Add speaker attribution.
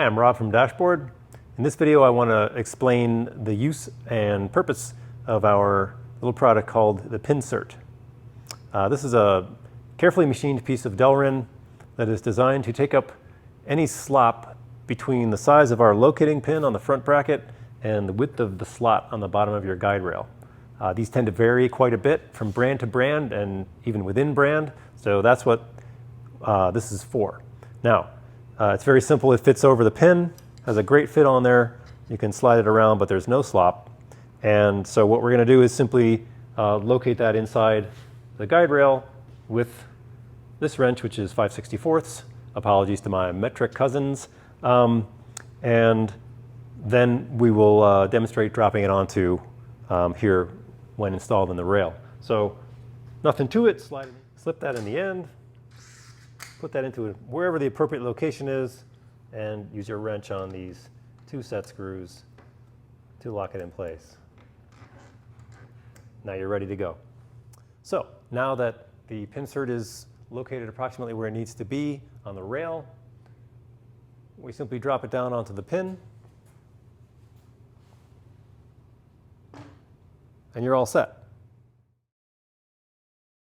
Speaker 1: Hi, I'm Rob from Dashboard. In this video I want to explain the use and purpose of our little product called the Pinsert. This is a carefully machined piece of Delrin that is designed to take up any slop between the size of our locating pin on the front bracket and the width of the slot on the bottom of your guide rail. These tend to vary quite a bit from brand to brand and even within brand, so that's what this is for. Now, it's very simple. It fits over the pin, has a great fit on there. You can slide it around, but there's no slop. And so what we're going to do is simply locate that inside the guide rail with this wrench, which is 5/64. Apologies to my metric cousins. And then we will demonstrate dropping it onto here when installed in the rail. So nothing to it, slip that in the end, put that into wherever the appropriate location is, and use your wrench on these two set screws to lock it in place. Now you're ready to go. So now that the Pinsert is located approximately where it needs to be on the rail, we simply drop it down onto the pin, and you're all set.